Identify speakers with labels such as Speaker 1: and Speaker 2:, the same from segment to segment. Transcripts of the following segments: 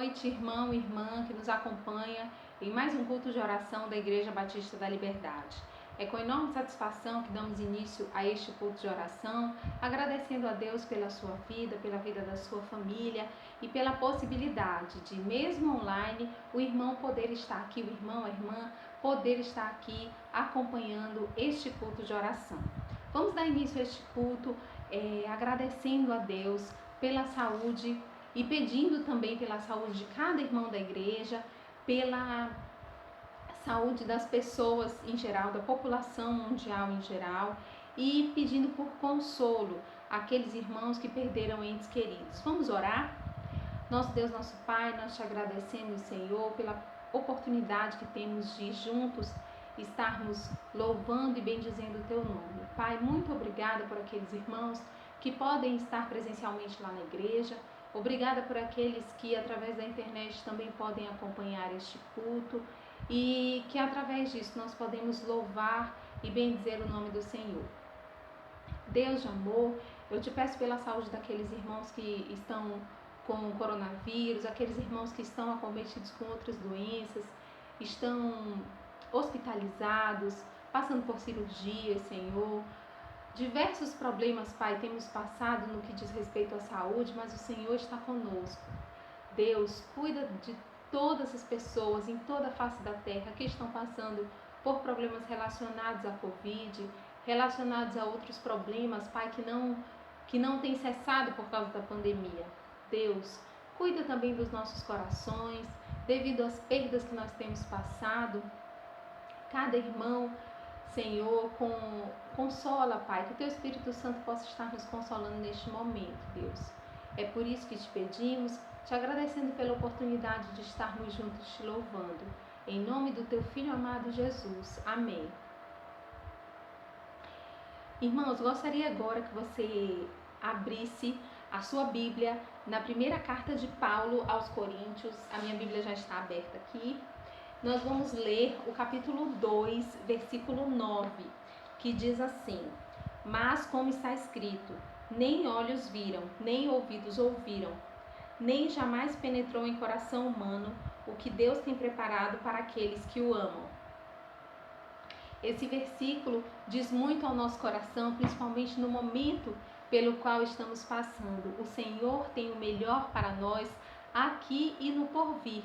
Speaker 1: noite, irmão e irmã que nos acompanha em mais um culto de oração da Igreja Batista da Liberdade. É com enorme satisfação que damos início a este culto de oração, agradecendo a Deus pela sua vida, pela vida da sua família e pela possibilidade de, mesmo online, o irmão poder estar aqui, o irmão, a irmã, poder estar aqui acompanhando este culto de oração. Vamos dar início a este culto agradecendo a Deus pela saúde e pedindo também pela saúde de cada irmão da igreja, pela saúde das pessoas em geral, da população mundial em geral, e pedindo por consolo àqueles irmãos que perderam entes queridos. Vamos orar? Nosso Deus, nosso Pai, nós te agradecemos, Senhor, pela oportunidade que temos de juntos estarmos louvando e bendizendo o teu nome. Pai, muito obrigada por aqueles irmãos que podem estar presencialmente lá na igreja. Obrigada por aqueles que através da internet também podem acompanhar este culto e que através disso nós podemos louvar e bendizer o nome do Senhor. Deus de amor, eu te peço pela saúde daqueles irmãos que estão com o coronavírus, aqueles irmãos que estão acometidos com outras doenças, estão hospitalizados, passando por cirurgias, Senhor. Diversos problemas, Pai, temos passado no que diz respeito à saúde, mas o Senhor está conosco. Deus, cuida de todas as pessoas em toda a face da terra que estão passando por problemas relacionados à Covid, relacionados a outros problemas, Pai, que não tem cessado por causa da pandemia. Deus, cuida também dos nossos corações, devido às perdas que nós temos passado. Cada irmão, Senhor, consola, Pai, que o Teu Espírito Santo possa estar nos consolando neste momento, Deus. É por isso que te pedimos, te agradecendo pela oportunidade de estarmos juntos te louvando. Em nome do Teu Filho amado Jesus. Amém. Irmãos, gostaria agora que você abrisse a sua Bíblia na primeira carta de Paulo aos Coríntios. A minha Bíblia já está aberta aqui. Nós vamos ler o capítulo 2, versículo 9, que diz assim: Mas como está escrito, nem olhos viram, nem ouvidos ouviram, nem jamais penetrou em coração humano o que Deus tem preparado para aqueles que o amam. Esse versículo diz muito ao nosso coração, principalmente no momento pelo qual estamos passando. O Senhor tem o melhor para nós aqui e no porvir.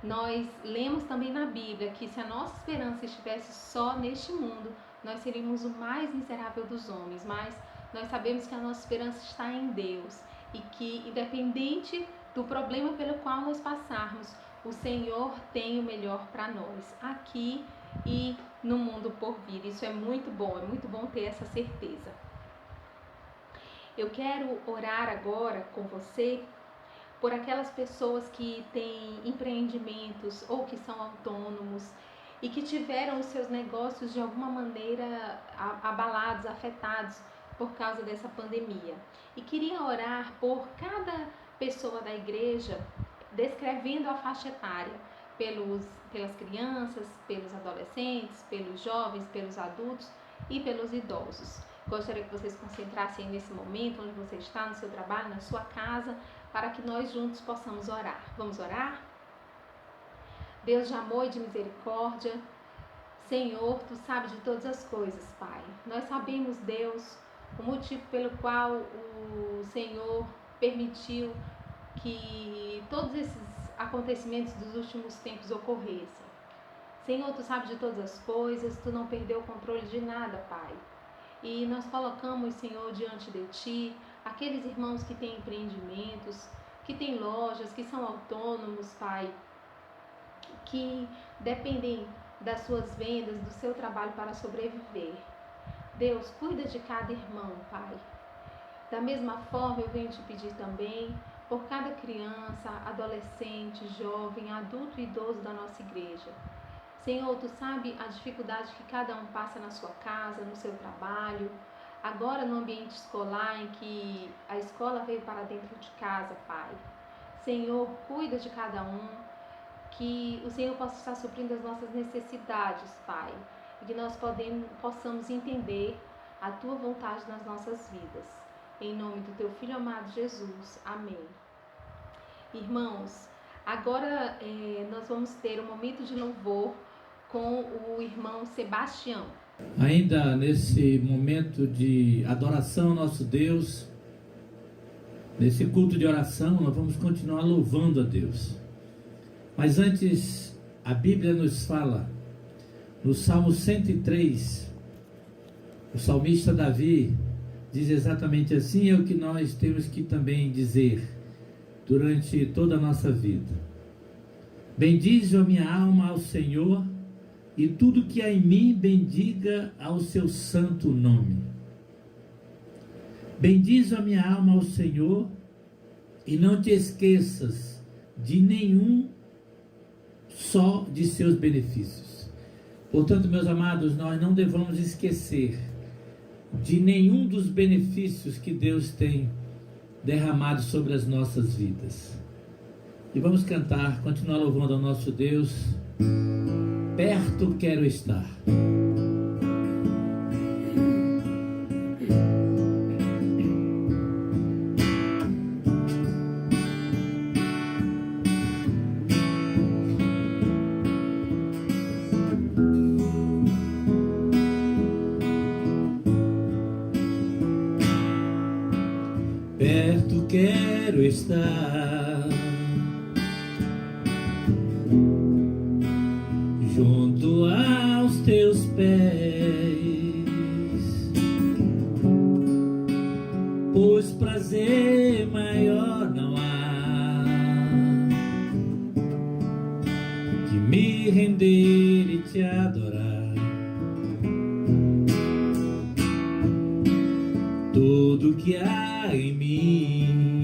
Speaker 1: Nós lemos também na Bíblia que se a nossa esperança estivesse só neste mundo, nós seríamos o mais miserável dos homens, mas nós sabemos que a nossa esperança está em Deus e que, independente do problema pelo qual nós passarmos, o Senhor tem o melhor para nós, aqui e no mundo por vir. Isso é muito bom ter essa certeza. Eu quero orar agora com você por aquelas pessoas que têm empreendimentos ou que são autônomos e que tiveram os seus negócios de alguma maneira abalados, afetados por causa dessa pandemia. E queria orar por cada pessoa da igreja, descrevendo a faixa etária, pelas crianças, pelos adolescentes, pelos jovens, pelos adultos e pelos idosos. Gostaria que vocês se concentrassem nesse momento onde você está, no seu trabalho, na sua casa, para que nós juntos possamos orar. Vamos orar? Deus de amor e de misericórdia, Senhor, Tu sabes de todas as coisas, Pai. Nós sabemos, Deus, o motivo pelo qual o Senhor permitiu que todos esses acontecimentos dos últimos tempos ocorressem. Senhor, Tu sabes de todas as coisas, Tu não perdeu o controle de nada, Pai. E nós colocamos, Senhor, diante de Ti, aqueles irmãos que têm empreendimentos, que têm lojas, que são autônomos, Pai, que dependem das suas vendas, do seu trabalho para sobreviver. Deus, cuida de cada irmão, Pai. Da mesma forma, eu venho te pedir também por cada criança, adolescente, jovem, adulto e idoso da nossa igreja. Senhor, Tu sabe a dificuldade que cada um passa na sua casa, no seu trabalho, agora no ambiente escolar em que a escola veio para dentro de casa, Pai. Senhor, cuida de cada um, que o Senhor possa estar suprindo as nossas necessidades, Pai, e que nós possamos entender a Tua vontade nas nossas vidas. Em nome do Teu Filho amado Jesus. Amém. Irmãos, Agora nós vamos ter um momento de louvor com o irmão Sebastião.
Speaker 2: Ainda nesse momento de adoração ao nosso Deus, nesse culto de oração, nós vamos continuar louvando a Deus. Mas antes, a Bíblia nos fala, no Salmo 103, o salmista Davi diz exatamente assim, é o que nós temos que também dizer durante toda a nossa vida. Bendize a minha alma ao Senhor, e tudo que há em mim bendiga ao seu santo nome. Bendize a minha alma ao Senhor, e não te esqueças de nenhum só de seus benefícios. Portanto, meus amados, nós não devemos esquecer de nenhum dos benefícios que Deus tem derramado sobre as nossas vidas. E vamos cantar, continuar louvando ao nosso Deus. Perto quero estar. Perto quero estar, junto aos teus pés, pois prazer maior não há que me render e te adorar. Tudo que há em mim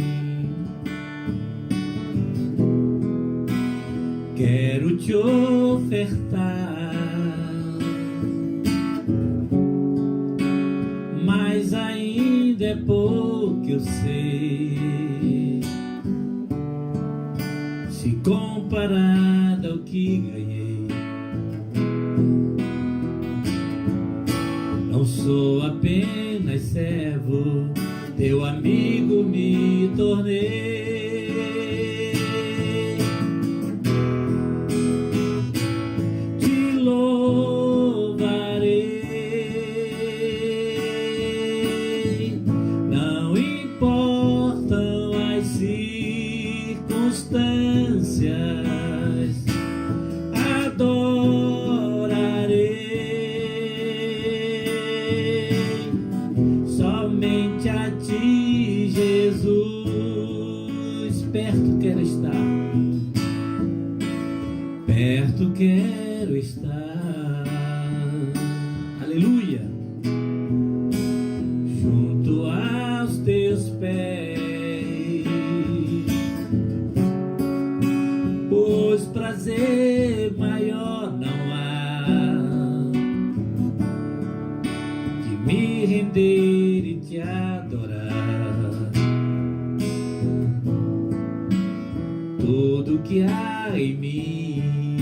Speaker 2: quero te ofertar, mas ainda é pouco eu sei, se comparado ao que ganhei. Não sou apenas servo, teu amigo me tornei. Te louvarei, não importam as circunstâncias, adorarei somente a ti, Jesus. Perto quero estar, perto quero estar, aleluia, junto aos teus pés, pois prazer maior não há que me render e te adorar. Tudo que há em mim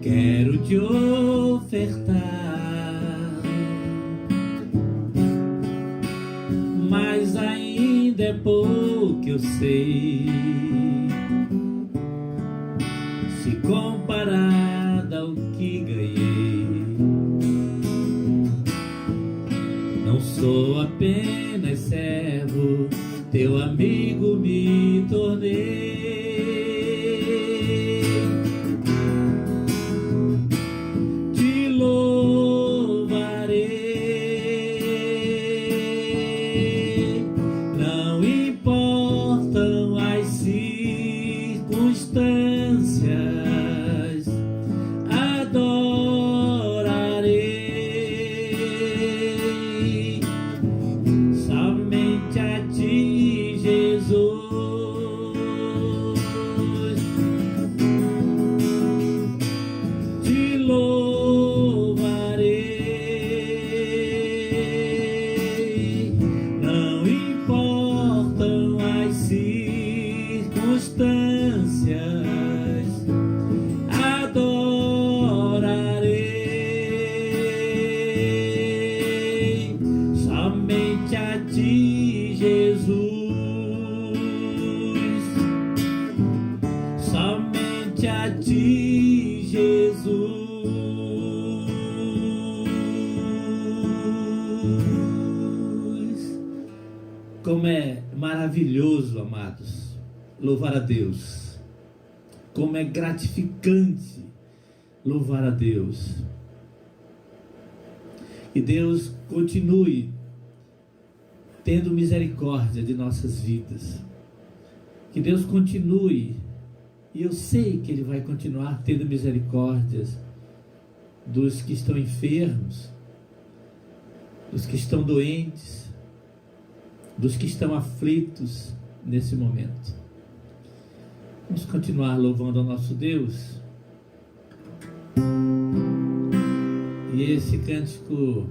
Speaker 2: quero te ofertar, mas ainda é pouco eu sei, se comparado ao que ganhei. Não sou apenas servo, teu amigo me tornei. Te louvarei, não importam as circunstâncias, adorarei somente a ti, Jesus. Como é maravilhoso, amados, louvar a Deus. Como é gratificante louvar a Deus. Que Deus continue tendo misericórdia de nossas vidas. Que Deus continue, e eu sei que Ele vai continuar tendo misericórdias dos que estão enfermos, dos que estão doentes, dos que estão aflitos nesse momento. Vamos continuar louvando ao nosso Deus. E esse cântico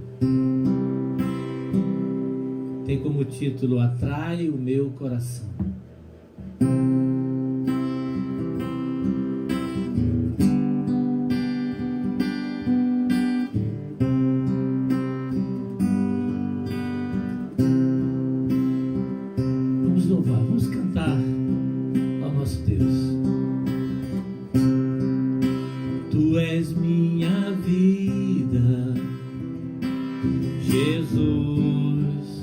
Speaker 2: tem como título Atrai o Meu Coração. Vamos louvar, vamos cantar ao nosso Deus. Tu és minha vida, Jesus,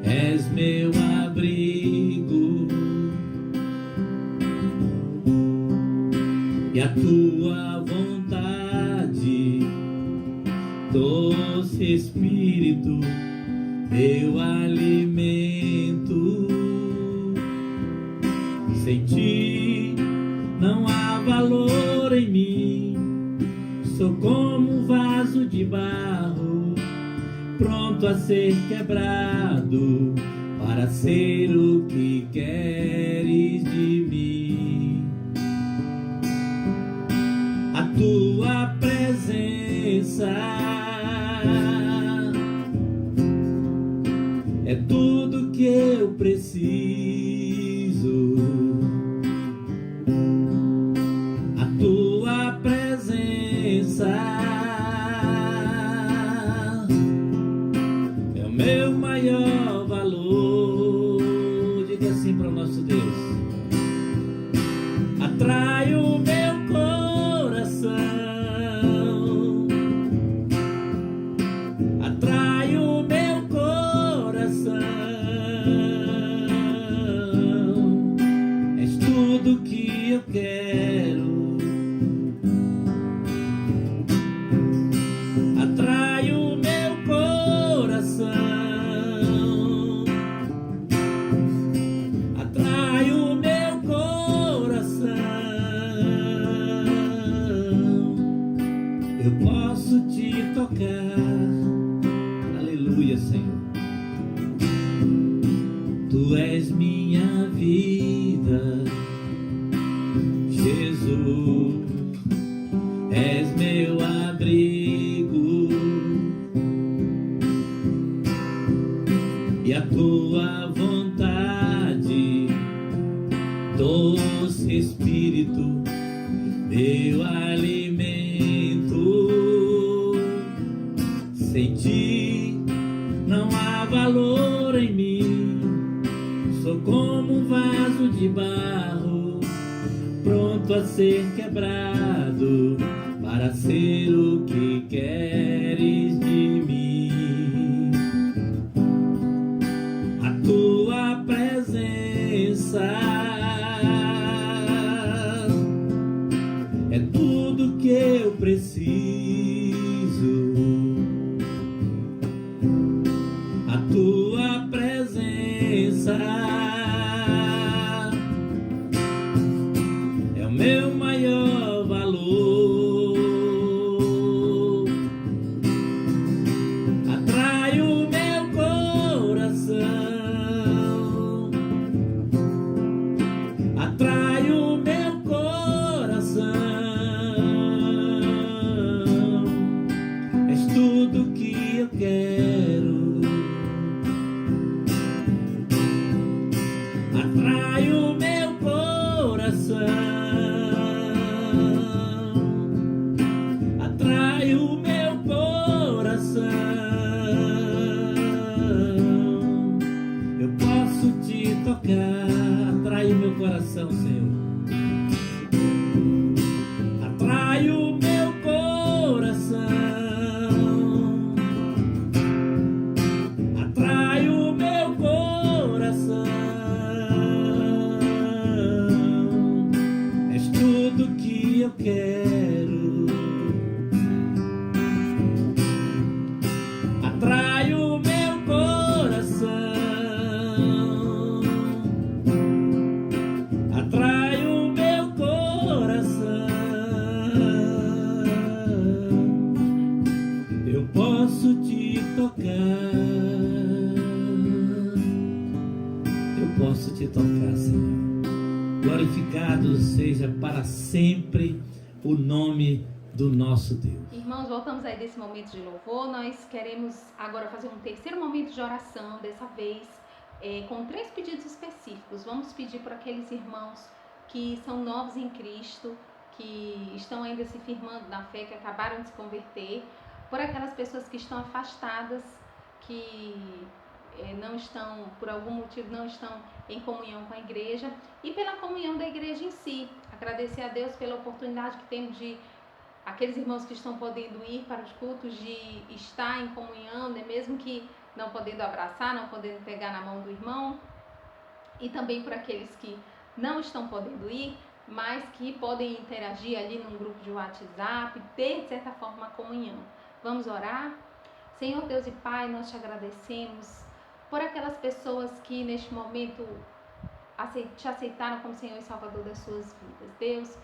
Speaker 2: és meu abrigo, e a tua vontade, doce Espírito, meu alimento. Sem ti não há valor em mim, sou como um vaso de barro, pronto a ser quebrado, para ser o que queres de mim. A tua presença é tudo que eu preciso. A tua presença é o meu maior valor. Diga assim para o nosso Deus. Atrai o meu coração, atrai o meu coração. És tudo que eu quero. Atrai o meu coração, atrai o meu coração. Eu posso te tocar, aleluia, Senhor. Tu és minha vida, Jesus, és meu abrigo, e a tua vontade, doce Espírito, meu alimento. Sem ti não há valor em mim, sou como um vaso de barro, pronto a ser quebrado, para ser o que queres de mim. A tua presença é tudo que eu preciso. A tua presença é o meu maior valor. Atrai o meu coração, atrai o meu coração. És tudo que eu quero. Atrai o meu coração, atrai o meu coração. Eu posso te tocar, atrai o meu coração, Senhor. Atrai o meu coração, atrai o meu coração. posso te tocar, Senhor. Glorificado seja para sempre o nome do nosso Deus.
Speaker 1: Irmãos, voltamos aí desse momento de louvor. Nós queremos agora fazer um terceiro momento de oração, dessa vez com 3 pedidos específicos. Vamos pedir por aqueles irmãos que são novos em Cristo, que estão ainda se firmando na fé, que acabaram de se converter, por aquelas pessoas que estão afastadas, que não estão, por algum motivo, não estão em comunhão com a igreja, e pela comunhão da igreja em si. Agradecer a Deus pela oportunidade que temos de aqueles irmãos que estão podendo ir para os cultos, de estar em comunhão, né? Mesmo que não podendo abraçar, não podendo pegar na mão do irmão, e também por aqueles que não estão podendo ir, mas que podem interagir ali num grupo de WhatsApp, ter de certa forma uma comunhão. Vamos orar? Senhor Deus e Pai, nós te agradecemos por aquelas pessoas que neste momento te aceitaram como Senhor e Salvador das suas vidas. Deus,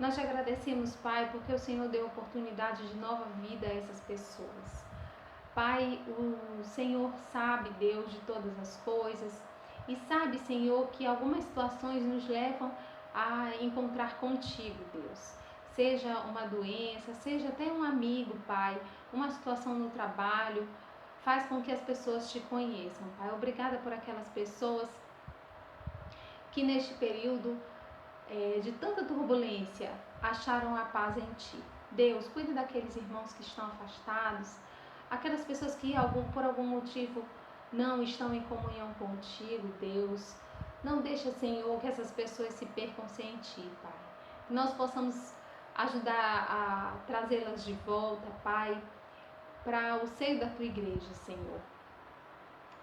Speaker 1: nós te agradecemos, Pai, porque o Senhor deu oportunidade de nova vida a essas pessoas. Pai, o Senhor sabe, Deus, de todas as coisas, e sabe, Senhor, que algumas situações nos levam a encontrar contigo, Deus. Seja uma doença, seja até um amigo, Pai, uma situação no trabalho, faz com que as pessoas te conheçam, Pai. Obrigada por aquelas pessoas que neste período de tanta turbulência acharam a paz em Ti. Deus, cuida daqueles irmãos que estão afastados, aquelas pessoas que por algum motivo não estão em comunhão contigo, Deus. Não deixa, Senhor, que essas pessoas se percam sem Ti, Pai. Que nós possamos ajudar a trazê-las de volta, Pai, para o seio da Tua igreja, Senhor.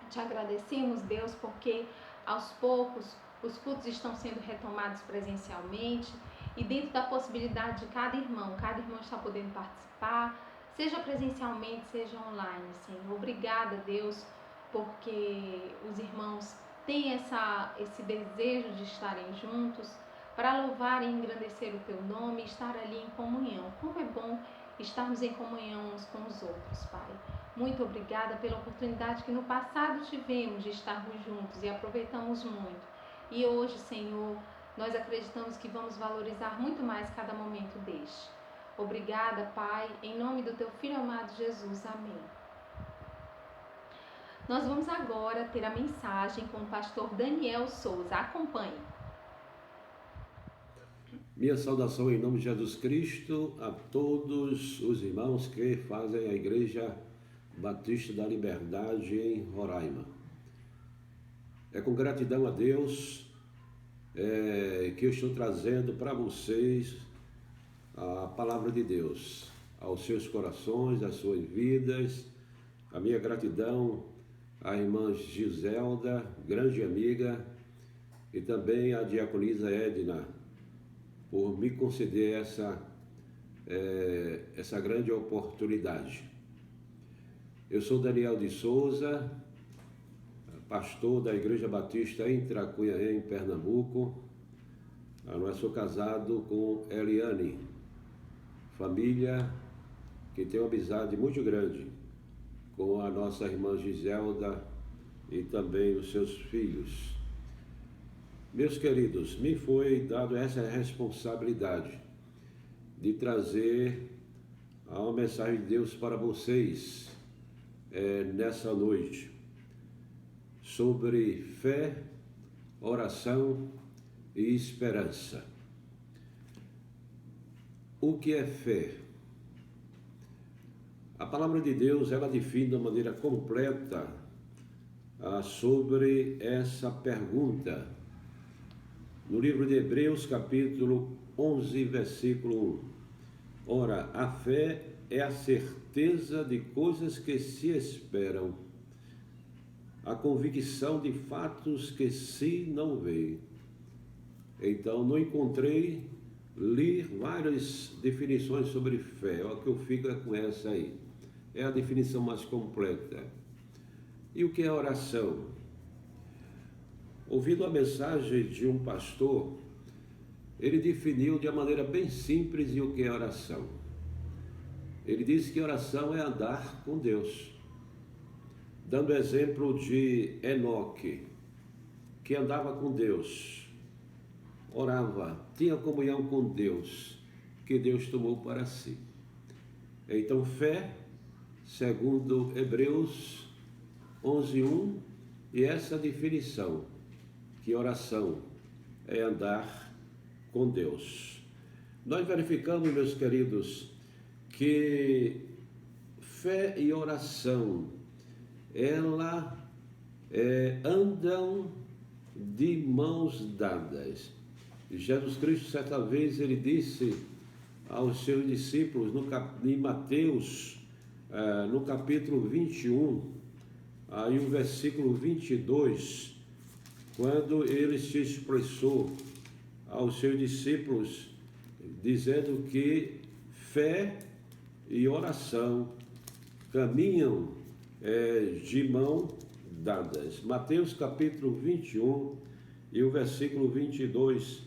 Speaker 1: Te agradecemos, Deus, porque aos poucos os cultos estão sendo retomados presencialmente e dentro da possibilidade de cada irmão está podendo participar, seja presencialmente, seja online, Senhor. Obrigada, Deus, porque os irmãos têm esse desejo de estarem juntos para louvar e engrandecer o Teu nome e estar ali em comunhão. Como é bom estarmos em comunhão uns com os outros, Pai. Muito obrigada pela oportunidade que no passado tivemos de estarmos juntos e aproveitamos muito. E hoje, Senhor, nós acreditamos que vamos valorizar muito mais cada momento deste. Obrigada, Pai, em nome do Teu Filho amado Jesus. Amém. Nós vamos agora ter a mensagem com o pastor Daniel Souza. Acompanhe.
Speaker 3: Minha saudação em nome de Jesus Cristo a todos os irmãos que fazem a Igreja Batista da Liberdade em Roraima. É com gratidão a Deus que eu estou trazendo para vocês a palavra de Deus, aos seus corações, às suas vidas. A minha gratidão à irmã Giselda, grande amiga, e também à diaconisa Edna, por me conceder essa grande oportunidade. Eu sou Daniel de Souza, pastor da Igreja Batista em Tracunhaém, em Pernambuco. Eu sou casado com Eliane, família que tem uma amizade muito grande com a nossa irmã Giselda e também os seus filhos. Meus queridos, me foi dado essa responsabilidade de trazer uma mensagem de Deus para vocês nessa noite, sobre fé, oração e esperança. O que é fé? A palavra de Deus, ela define de uma maneira completa sobre essa pergunta. No livro de Hebreus, capítulo 11, versículo 1. Ora, a fé é a certeza de coisas que se esperam, a convicção de fatos que se não veem. Então, não encontrei, li várias definições sobre fé, o que eu fico com essa aí. É a definição mais completa. E o que é oração? Ouvindo a mensagem de um pastor, ele definiu de uma maneira bem simples o que é oração. Ele disse que oração é andar com Deus, dando exemplo de Enoque, que andava com Deus, orava, tinha comunhão com Deus, que Deus tomou para si. Então, fé, segundo Hebreus 11:1, e essa definição, que oração é andar com Deus. Nós verificamos, meus queridos, que fé e oração, ela andam de mãos dadas. Jesus Cristo, certa vez, ele disse aos seus discípulos, em Mateus, no capítulo 21, aí o versículo 22, quando ele se expressou aos seus discípulos, dizendo que fé e oração caminham de mão dadas. Mateus capítulo 21 e o versículo 22,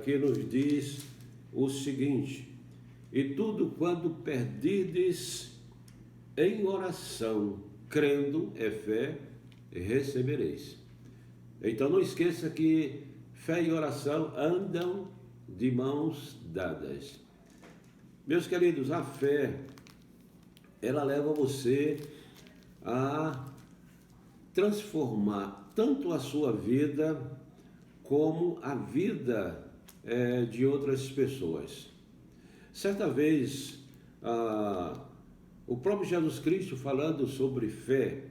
Speaker 3: que nos diz o seguinte: e tudo quando perdides em oração, crendo, é fé, recebereis. Então não esqueça que fé e oração andam de mãos dadas. Meus queridos, a fé, ela leva você a transformar tanto a sua vida como a vida de outras pessoas. Certa vez, o próprio Jesus Cristo falando sobre fé,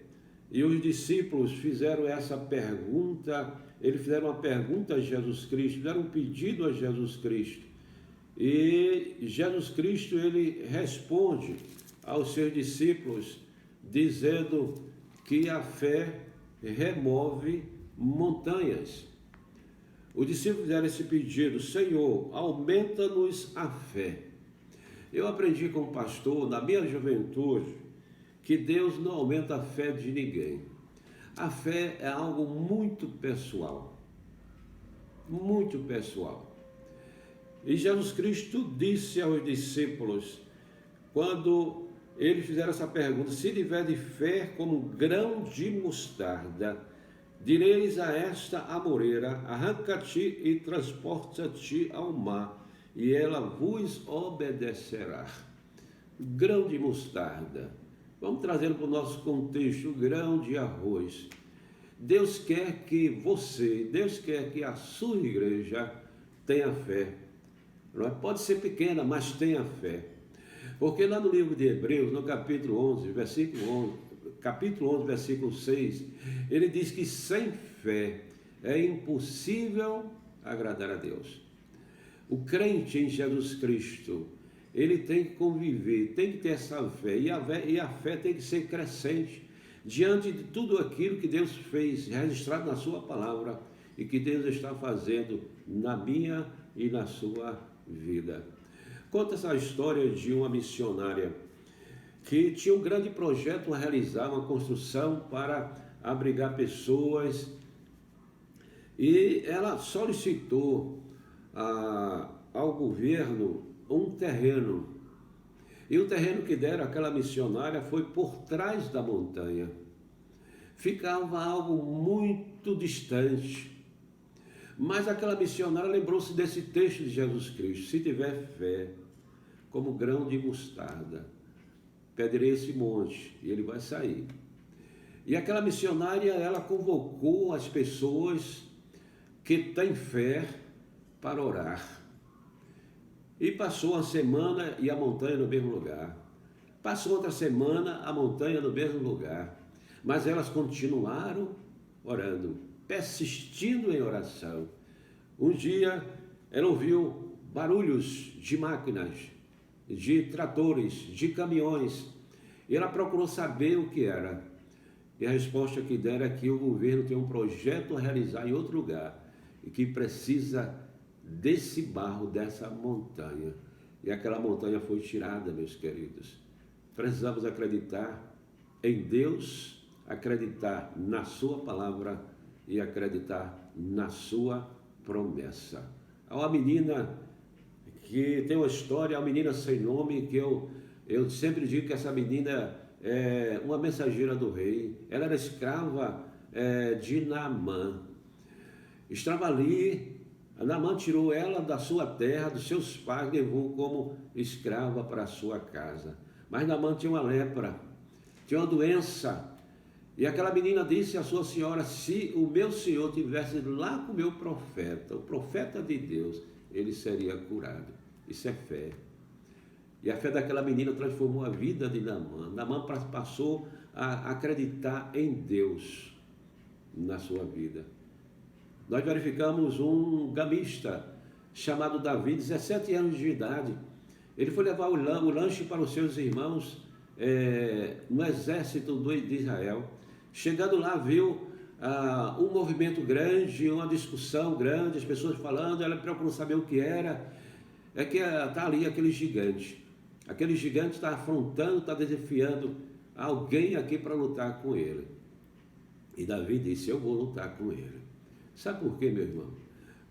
Speaker 3: e os discípulos fizeram essa pergunta, eles fizeram uma pergunta a Jesus Cristo, fizeram um pedido a Jesus Cristo, e Jesus Cristo, ele responde aos seus discípulos, dizendo que a fé remove montanhas. Os discípulos fizeram esse pedido: Senhor, aumenta-nos a fé. Eu aprendi como pastor, na minha juventude, que Deus não aumenta a fé de ninguém. A fé é algo muito pessoal. Muito pessoal. E Jesus Cristo disse aos discípulos, quando eles fizeram essa pergunta: se tiver de fé como um grão de mostarda, direis a esta amoreira: arranca-te e transporta-te ao mar, e ela vos obedecerá. Grão de mostarda. Vamos trazendo para o nosso contexto: grão de arroz. Deus quer que você, Deus quer que a sua igreja tenha fé. Não é? Pode ser pequena, mas tenha fé. Porque lá no livro de Hebreus, no capítulo 11, versículo 6, ele diz que sem fé é impossível agradar a Deus. O crente em Jesus Cristo, ele tem que conviver, tem que ter essa fé, e a fé tem que ser crescente diante de tudo aquilo que Deus fez, registrado na sua palavra, e que Deus está fazendo na minha e na sua vida. Conta essa história de uma missionária que tinha um grande projeto a realizar, uma construção para abrigar pessoas, e ela solicitou ao governo um terreno, e o terreno que deram àquela missionária foi por trás da montanha, ficava algo muito distante. Mas aquela missionária lembrou-se desse texto de Jesus Cristo: se tiver fé como grão de mostarda, pedirei esse monte e ele vai sair. E aquela missionária, ela convocou as pessoas que têm fé para orar. E passou uma semana e a montanha no mesmo lugar. Passou outra semana, a montanha no mesmo lugar. Mas elas continuaram orando, persistindo em oração. Um dia ela ouviu barulhos de máquinas, de tratores, de caminhões, e ela procurou saber o que era. E a resposta que deram é que o governo tem um projeto a realizar em outro lugar e que precisa desse barro, dessa montanha. E aquela montanha foi tirada, meus queridos. Precisamos acreditar em Deus, acreditar na sua palavra e acreditar na sua promessa. Há uma menina que tem uma história, uma menina sem nome, que eu sempre digo que essa menina é uma mensageira do rei. Ela era escrava de Naamã. Estava ali, Naamã tirou ela da sua terra, dos seus pais, levou como escrava para a sua casa. Mas Naamã tinha uma lepra, tinha uma doença. E aquela menina disse à sua senhora: se o meu senhor tivesse lá com o meu profeta, o profeta de Deus, ele seria curado. Isso é fé. E a fé daquela menina transformou a vida de Naamã. Naamã passou a acreditar em Deus na sua vida. Nós verificamos um gamista chamado Davi, 17 anos de idade. Ele foi levar o lanche para os seus irmãos no exército de Israel. Chegando lá, viu um movimento grande, uma discussão grande, as pessoas falando, ela procurou saber o que era. É que está ali aquele gigante. Aquele gigante está afrontando, está desafiando alguém aqui para lutar com ele. E Davi disse: eu vou lutar com ele. Sabe por quê, meu irmão?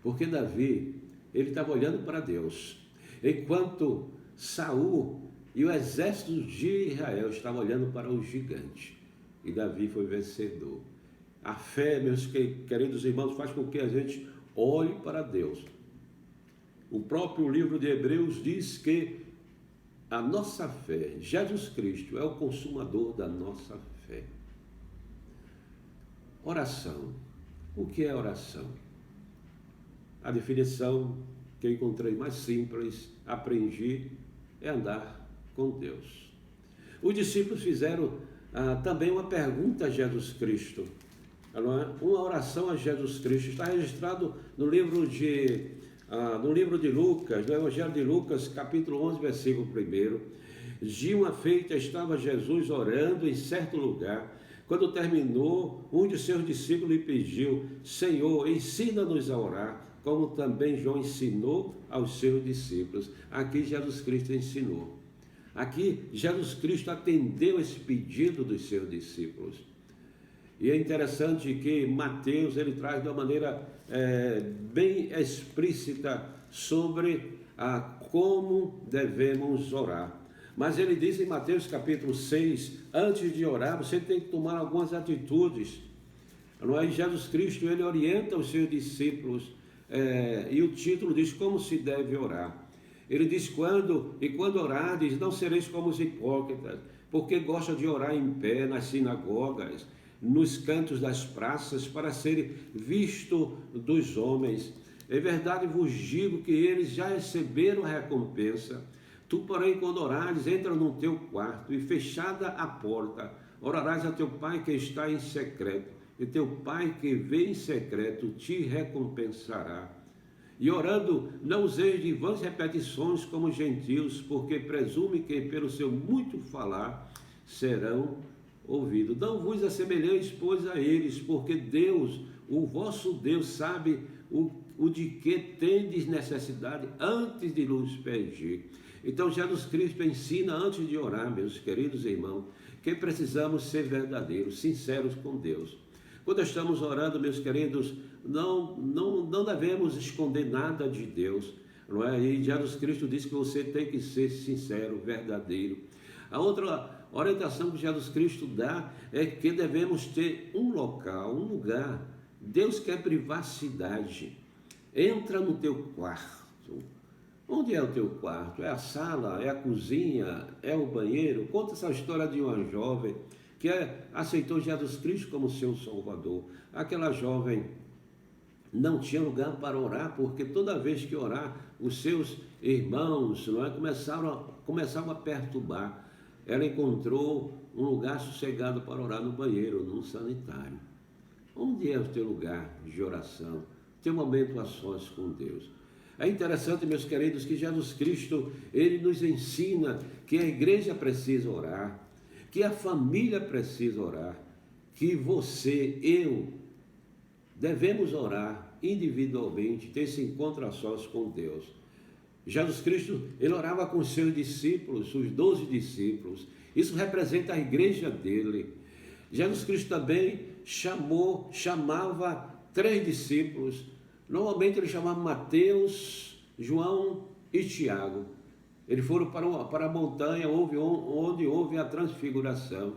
Speaker 3: Porque Davi, ele estava olhando para Deus, enquanto Saul e o exército de Israel estavam olhando para o gigante. E Davi foi vencedor. A fé, meus queridos irmãos, faz com que a gente olhe para Deus. O próprio livro de Hebreus diz que a nossa fé, Jesus Cristo, é o consumador da nossa fé. Oração. O que é oração? A definição que eu encontrei mais simples, aprendi, é andar com Deus. Os discípulos fizeram também uma pergunta a Jesus Cristo, uma oração a Jesus Cristo. Está registrado no livro de Lucas, no Evangelho de Lucas, capítulo 11, versículo 1. De uma feita estava Jesus orando em certo lugar. Quando terminou, um de seus discípulos lhe pediu: Senhor, ensina-nos a orar, como também João ensinou aos seus discípulos. Aqui Jesus Cristo ensinou. Aqui Jesus Cristo atendeu esse pedido dos seus discípulos. E é interessante que Mateus, ele traz de uma maneira bem explícita sobre como devemos orar. Mas ele diz em Mateus capítulo 6, antes de orar, você tem que tomar algumas atitudes. E Jesus Cristo, ele orienta os seus discípulos, e o título diz como se deve orar. Ele diz: quando orardes, não sereis como os hipócritas, porque gostam de orar em pé nas sinagogas, nos cantos das praças, para serem vistos dos homens. É verdade vos digo que eles já receberam a recompensa. Tu, porém, quando orares, entra no teu quarto, e fechada a porta, orarás a teu Pai que está em secreto, e teu Pai que vê em secreto te recompensará. E orando, não useis de vãs repetições como os gentios, porque presume que pelo seu muito falar serão ouvidos. Não vos assemelheis, pois, a eles, porque Deus, o vosso Deus, sabe o de que tendes necessidade antes de nos pedir. Então Jesus Cristo ensina antes de orar, meus queridos irmãos, que precisamos ser verdadeiros, sinceros com Deus. Quando estamos orando, meus queridos, não devemos esconder nada de Deus, não é? E Jesus Cristo diz que você tem que ser sincero, verdadeiro. A outra orientação que Jesus Cristo dá é que devemos ter um local, um lugar. Deus quer privacidade. Entra no teu quarto. Onde é o teu quarto? É a sala? É a cozinha? É o banheiro? Conta essa história de uma jovem que aceitou Jesus Cristo como seu Salvador. Aquela jovem não tinha lugar para orar, porque toda vez que orar, os seus irmãos começavam a perturbar. Ela encontrou um lugar sossegado para orar no banheiro, num sanitário. Onde é o teu lugar de oração? Teu momento a sós com Deus. É interessante, meus queridos, que Jesus Cristo, ele nos ensina que a igreja precisa orar, que a família precisa orar, que você, eu, devemos orar individualmente, ter esse encontro a sós com Deus. Jesus Cristo, ele orava com os seus discípulos, os 12 discípulos. Isso representa a igreja dele. Jesus Cristo também chamava 3 discípulos. Normalmente ele chamava Mateus, João e Tiago. Eles foram para a montanha onde houve a transfiguração.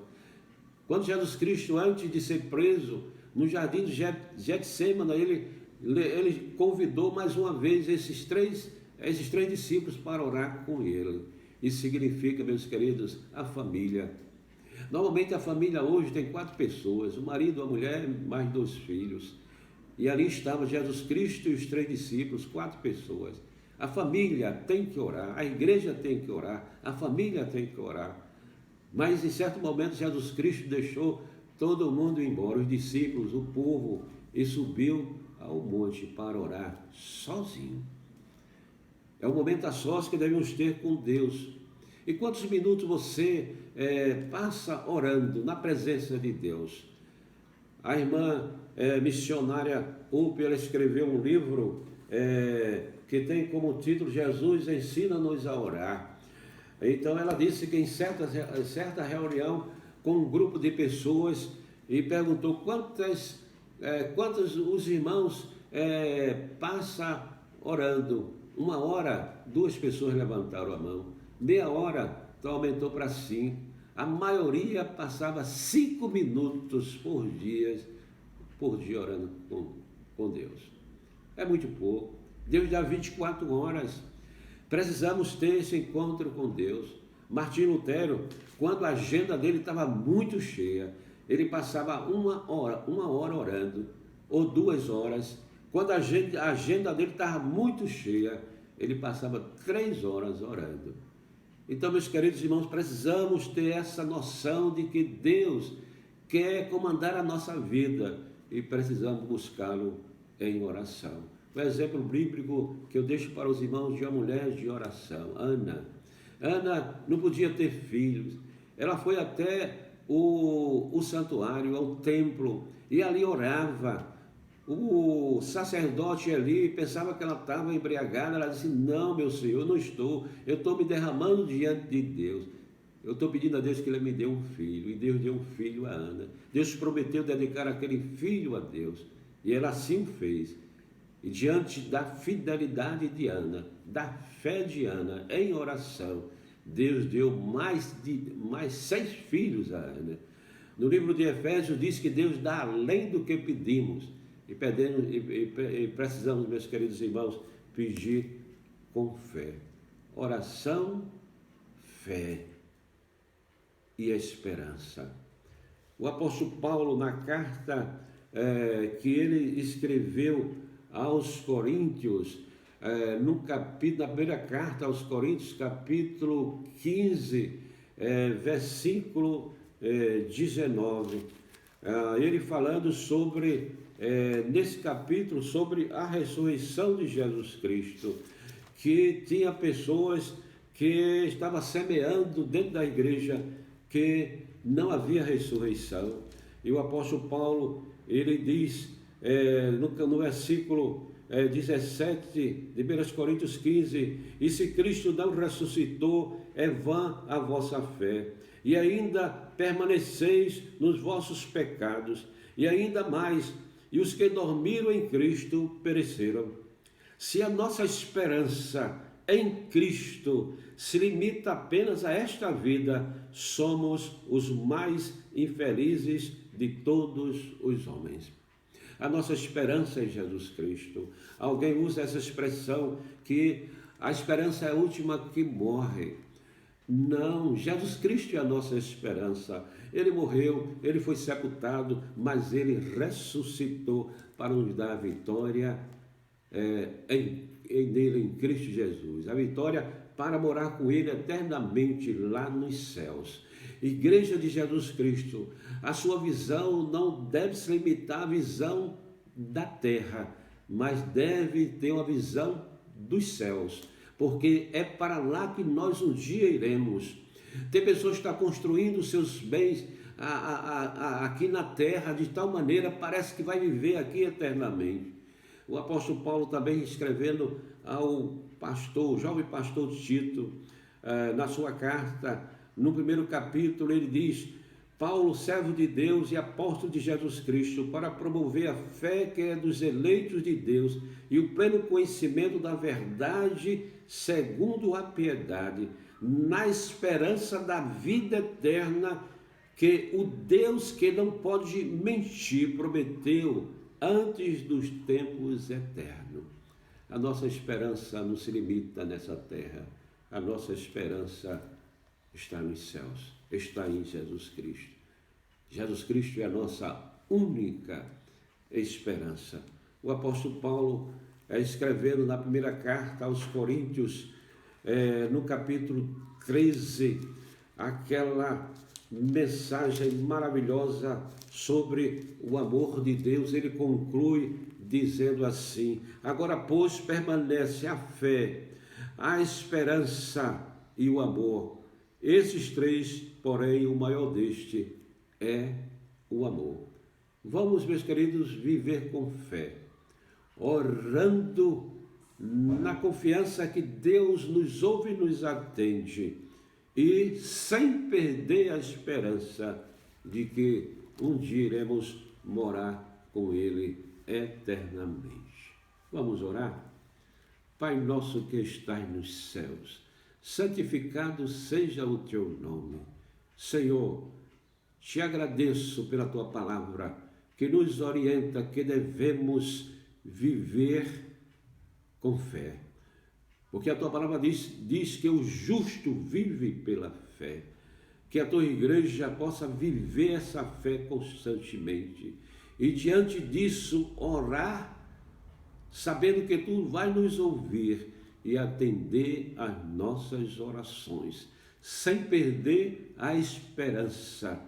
Speaker 3: Quando Jesus Cristo, antes de ser preso, no jardim de Getsêmani, ele ele convidou mais uma vez esses três discípulos para orar com ele. Isso significa, meus queridos, a família. Normalmente a família hoje tem 4 pessoas, o marido, a mulher, mais 2 filhos. E ali estava Jesus Cristo e os 3 discípulos, 4 pessoas. A família tem que orar, a igreja tem que orar, a família tem que orar. Mas em certo momento Jesus Cristo deixou todo mundo embora, os discípulos, o povo, e subiu ao monte para orar sozinho. É o momento a sós que devemos ter com Deus. E quantos minutos você passa orando na presença de Deus? A irmã missionária Upi, ela escreveu um livro que tem como título Jesus ensina-nos a orar. Então ela disse que em certa reunião com um grupo de pessoas e perguntou quantos os irmãos passam orando. 1 hora, 2 pessoas levantaram a mão. Meia hora, então aumentou para 5. A maioria passava 5 minutos por dia orando com Deus. É muito pouco. Deus dá 24 horas. Precisamos ter esse encontro com Deus. Martim Lutero, quando a agenda dele estava muito cheia, ele passava uma hora orando, ou 2 horas. Quando a agenda dele estava muito cheia, ele passava 3 horas orando. Então, meus queridos irmãos, precisamos ter essa noção de que Deus quer comandar a nossa vida e precisamos buscá-lo em oração. O exemplo bíblico que eu deixo para os irmãos de uma mulher de oração, Ana. Ana não podia ter filhos. Ela foi até o santuário, ao templo, e ali orava. O sacerdote ali pensava que ela estava embriagada. Ela disse: não, meu Senhor, eu não estou. Eu estou me derramando diante de Deus. Eu estou pedindo a Deus que Ele me dê um filho. E Deus deu um filho a Ana. Deus prometeu dedicar aquele filho a Deus. E ela assim fez. E diante da fidelidade de Ana, da fé de Ana em oração, Deus deu mais 6 filhos a Ana. No livro de Efésios diz que Deus dá além do que pedimos. E precisamos, meus queridos irmãos, pedir com fé. Oração, fé e esperança. O apóstolo Paulo, na carta que ele escreveu aos Coríntios, na primeira carta aos Coríntios, capítulo 15, versículo 19, ele falando sobre, nesse capítulo, sobre a ressurreição de Jesus Cristo, que tinha pessoas que estavam semeando dentro da igreja que não havia ressurreição. E o apóstolo Paulo, ele diz no versículo 17 de 1 Coríntios 15: e se Cristo não ressuscitou, é vã a vossa fé, e ainda permaneceis nos vossos pecados, e ainda mais, e os que dormiram em Cristo pereceram. Se a nossa esperança em Cristo se limita apenas a esta vida, somos os mais infelizes de todos os homens. A nossa esperança é Jesus Cristo. Alguém usa essa expressão que a esperança é a última que morre. Não, Jesus Cristo é a nossa esperança. Ele morreu, ele foi sepultado, mas ele ressuscitou para nos dar a vitória nele, em Cristo Jesus. A vitória para morar com ele eternamente lá nos céus. Igreja de Jesus Cristo, a sua visão não deve se limitar à visão da terra, mas deve ter uma visão dos céus, porque é para lá que nós um dia iremos. Tem pessoas que estão construindo seus bens aqui na terra, de tal maneira parece que vai viver aqui eternamente. O apóstolo Paulo também escrevendo ao pastor, jovem pastor Tito, na sua carta, no primeiro capítulo, ele diz: Paulo, servo de Deus e apóstolo de Jesus Cristo, para promover a fé que é dos eleitos de Deus e o pleno conhecimento da verdade segundo a piedade, na esperança da vida eterna, que o Deus que não pode mentir prometeu antes dos tempos eternos. A nossa esperança não se limita nessa terra. A nossa esperança está nos céus, está em Jesus Cristo. Jesus Cristo é a nossa única esperança. O apóstolo Paulo, escrevendo na primeira carta aos Coríntios, no capítulo 13, aquela mensagem maravilhosa sobre o amor de Deus, ele conclui dizendo assim: agora, pois, permanece a fé, a esperança e o amor. Esses três, porém, o maior deste é o amor. Vamos, meus queridos, viver com fé, orando na confiança que Deus nos ouve e nos atende, e sem perder a esperança de que um dia iremos morar com Ele eternamente. Vamos orar? Pai nosso que estás nos céus, santificado seja o teu nome. Senhor, te agradeço pela tua palavra que nos orienta que devemos viver com fé. Porque a tua palavra diz que o justo vive pela fé. Que a tua igreja possa viver essa fé constantemente. E diante disso orar, sabendo que tu vais nos ouvir e atender às nossas orações, sem perder a esperança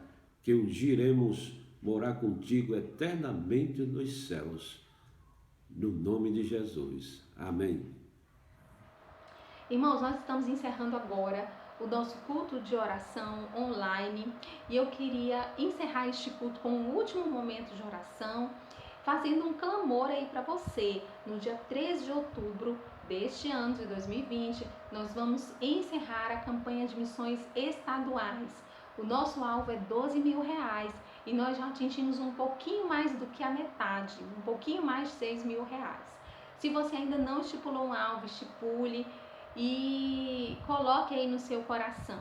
Speaker 3: que um dia iremos morar contigo eternamente nos céus. No nome de Jesus. Amém.
Speaker 1: Irmãos, nós estamos encerrando agora o nosso culto de oração online e eu queria encerrar este culto com um último momento de oração, fazendo um clamor aí para você. No dia 13 de outubro deste ano de 2020, nós vamos encerrar a campanha de missões estaduais. O nosso alvo é R$12.000 e nós já atingimos um pouquinho mais do que a metade, um pouquinho mais de R$6.000. Se você ainda não estipulou um alvo, estipule e coloque aí no seu coração.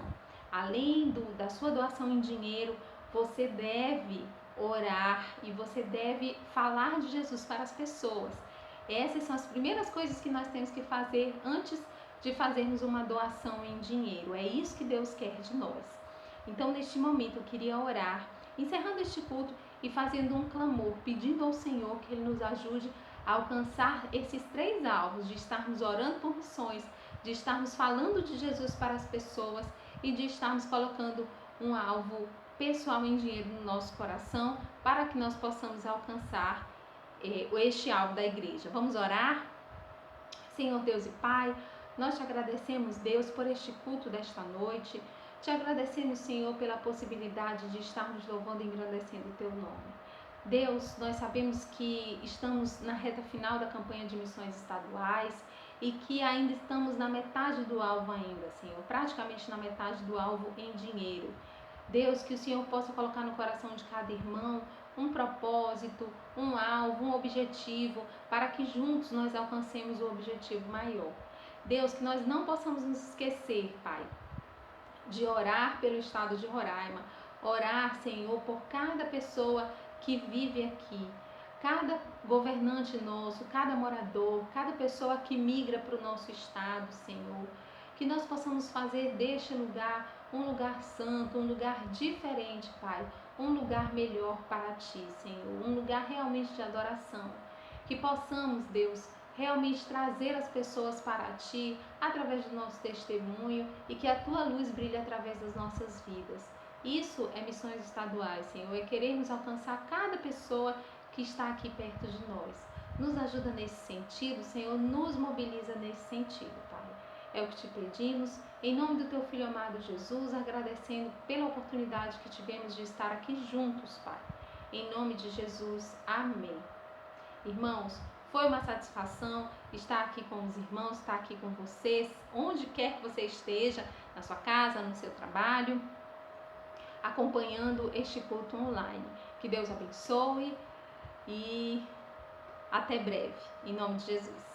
Speaker 1: Além da sua doação em dinheiro, você deve orar e você deve falar de Jesus para as pessoas. Essas são as primeiras coisas que nós temos que fazer antes de fazermos uma doação em dinheiro. É isso que Deus quer de nós. Então, neste momento, eu queria orar, encerrando este culto e fazendo um clamor, pedindo ao Senhor que Ele nos ajude a alcançar esses 3 alvos, de estarmos orando por missões, de estarmos falando de Jesus para as pessoas e de estarmos colocando um alvo pessoal em dinheiro no nosso coração para que nós possamos alcançar este alvo da igreja. Vamos orar? Senhor Deus e Pai, nós te agradecemos, Deus, por este culto desta noite. Te agradecemos, Senhor, pela possibilidade de estarmos louvando e engrandecendo o teu nome. Deus, nós sabemos que estamos na reta final da campanha de missões estaduais e que ainda estamos na metade do alvo ainda, Senhor, praticamente na metade do alvo em dinheiro. Deus, que o Senhor possa colocar no coração de cada irmão um propósito, um alvo, um objetivo, para que juntos nós alcancemos o objetivo maior. Deus, que nós não possamos nos esquecer, Pai, de orar pelo estado de Roraima, orar, Senhor, por cada pessoa que vive aqui, cada governante nosso, cada morador, cada pessoa que migra para o nosso estado, Senhor, que nós possamos fazer deste lugar um lugar santo, um lugar diferente, Pai, um lugar melhor para Ti, Senhor, um lugar realmente de adoração, que possamos, Deus, realmente trazer as pessoas para Ti através do nosso testemunho e que a Tua luz brilhe através das nossas vidas. Isso é missões estaduais, Senhor, é queremos alcançar cada pessoa que está aqui perto de nós. Nos ajuda nesse sentido, Senhor, nos mobiliza nesse sentido, Pai. É o que te pedimos, em nome do Teu Filho amado Jesus, agradecendo pela oportunidade que tivemos de estar aqui juntos, Pai. Em nome de Jesus, amém. Irmãos, foi uma satisfação estar aqui com os irmãos, estar aqui com vocês, onde quer que você esteja, na sua casa, no seu trabalho, acompanhando este culto online. Que Deus abençoe e até breve, em nome de Jesus.